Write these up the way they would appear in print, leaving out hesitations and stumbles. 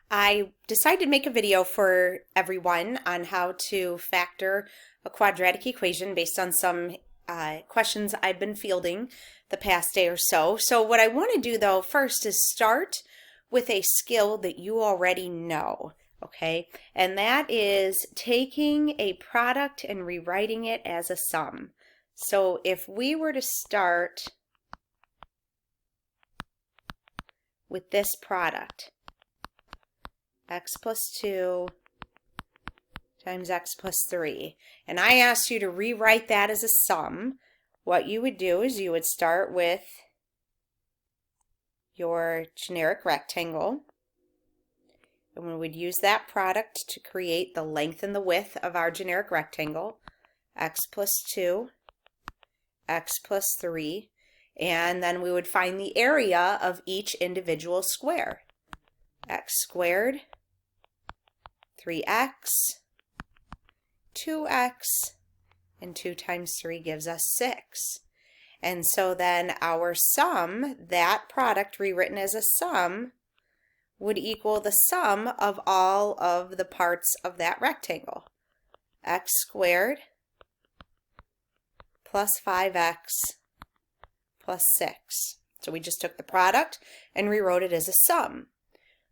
I decided to make a video for everyone on how to factor a quadratic equation based on some questions I've been fielding the past day or so. So what I want to do though first is start with a skill that you already know, okay? And that is taking a product and rewriting it as a sum. So if we were to start with this product, x plus 2 times x plus 3. And I asked you to rewrite that as a sum. What you would do is you would start with your generic rectangle. And we would use that product to create the length and the width of our generic rectangle. X plus 2, x plus 3. And then we would find the area of each individual square. X squared, 3x, 2x, and 2 times 3 gives us 6. And so then our sum, that product rewritten as a sum, would equal the sum of all of the parts of that rectangle. X squared plus 5x plus 6. So we just took the product and rewrote it as a sum.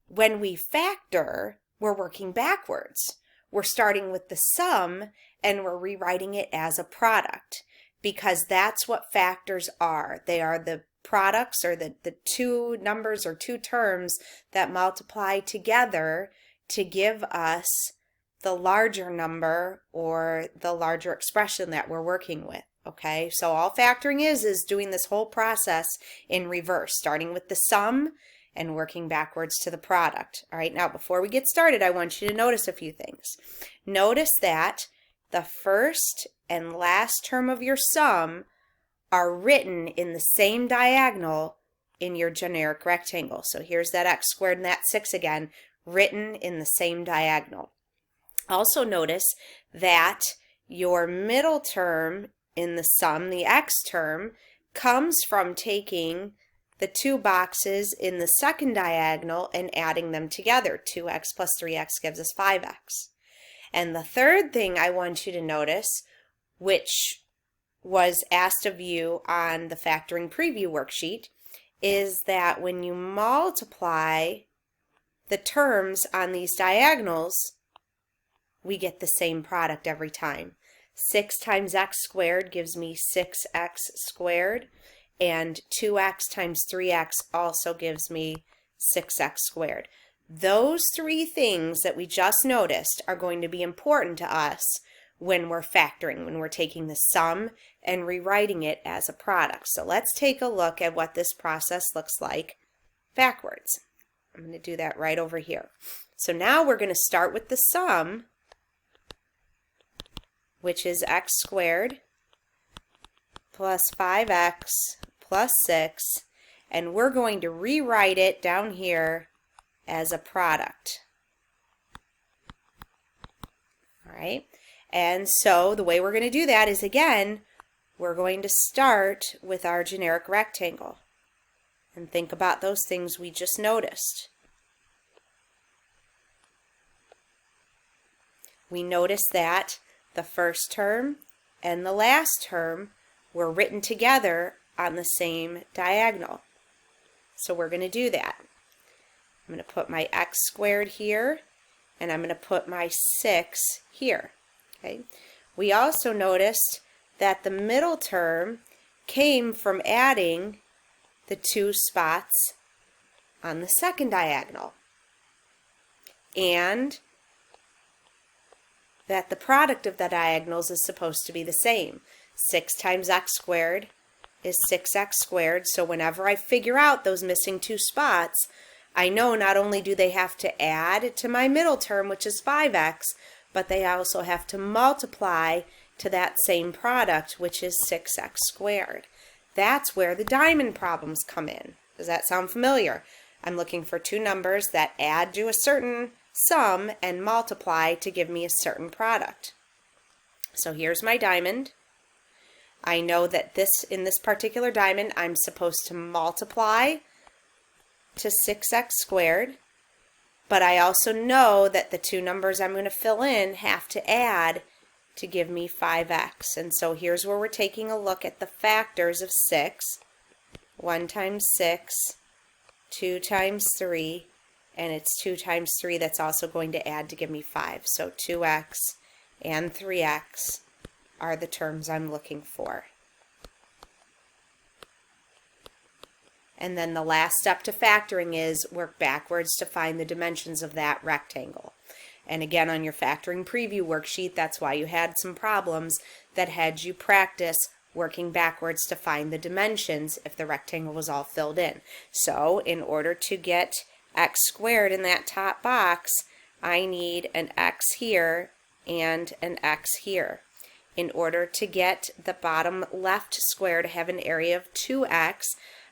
When we factor, we're working backwards. We're starting with the sum and we're rewriting it as a product because that's what factors are. They are the products or the two numbers or two terms that multiply together to give us the larger number or the larger expression that we're working with. Okay, so all factoring is doing this whole process in reverse, starting with the sum and working backwards to the product. All right, now before we get started, I want you to notice a few things. Notice that the first and last term of your sum are written in the same diagonal in your generic rectangle. So here's that x squared and that 6 again, written in the same diagonal. Also notice that your middle term in the sum, the x term, comes from taking the two boxes in the second diagonal and adding them together. 2x plus 3x gives us 5x. And the third thing I want you to notice, which was asked of you on the factoring preview worksheet, is that when you multiply the terms on these diagonals, we get the same product every time. 6 times x squared gives me 6x squared, and 2x times 3x also gives me 6x squared. Those three things that we just noticed are going to be important to us when we're factoring, when we're taking the sum and rewriting it as a product. So let's take a look at what this process looks like backwards. I'm going to do that right over here. So now we're going to start with the sum, which is x squared plus 5x plus 6, and we're going to rewrite it down here as a product. All right, and so the way we're going to do that is, again, we're going to start with our generic rectangle and think about those things we just noticed. We notice that the first term and the last term were written together on the same diagonal. So we're going to do that. I'm going to put my x squared here, and I'm going to put my 6 here. Okay. We also noticed that the middle term came from adding the two spots on the second diagonal, and that the product of the diagonals is supposed to be the same. 6 times x squared is 6x squared, so whenever I figure out those missing two spots, I know not only do they have to add to my middle term, which is 5x, but they also have to multiply to that same product, which is 6x squared. That's where the diamond problems come in. Does that sound familiar? I'm looking for two numbers that add to a certain sum and multiply to give me a certain product. So here's my diamond. I know that in this particular diamond, I'm supposed to multiply to 6x squared, but I also know that the two numbers I'm going to fill in have to add to give me 5x. And so here's where we're taking a look at the factors of 6. 1 times 6, 2 times 3, and it's 2 times 3 that's also going to add to give me 5. So 2x and 3x are the terms I'm looking for. And then the last step to factoring is work backwards to find the dimensions of that rectangle. And again, on your factoring preview worksheet, that's why you had some problems that had you practice working backwards to find the dimensions if the rectangle was all filled in. So in order to get x squared in that top box, I need an x here and an x here. In order to get the bottom left square to have an area of 2x,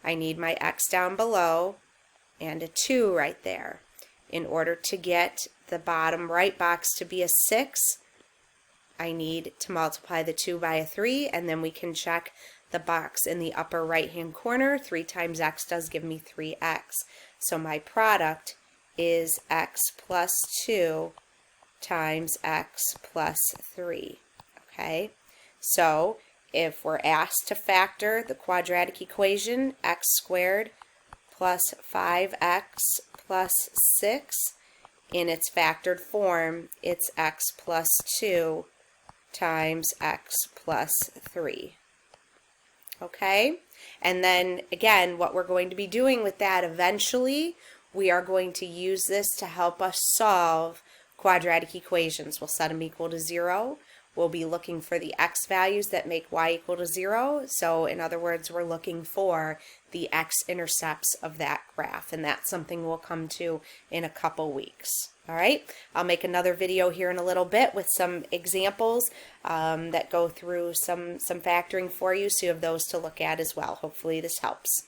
I need my x down below and a 2 right there. In order to get the bottom right box to be a 6, I need to multiply the 2 by a 3, and then we can check the box in the upper right hand corner. 3 times x does give me 3x. So my product is x plus 2 times x plus 3. Okay, so if we're asked to factor the quadratic equation, x squared plus 5x plus 6, in its factored form, it's x plus 2 times x plus 3. Okay, and then again, what we're going to be doing with that eventually, we are going to use this to help us solve quadratic equations. We'll set them equal to 0. We'll be looking for the x values that make y equal to 0. So in other words, we're looking for the x-intercepts of that graph, and that's something we'll come to in a couple weeks. All right, I'll make another video here in a little bit with some examples that go through some factoring for you, so you have those to look at as well. Hopefully this helps.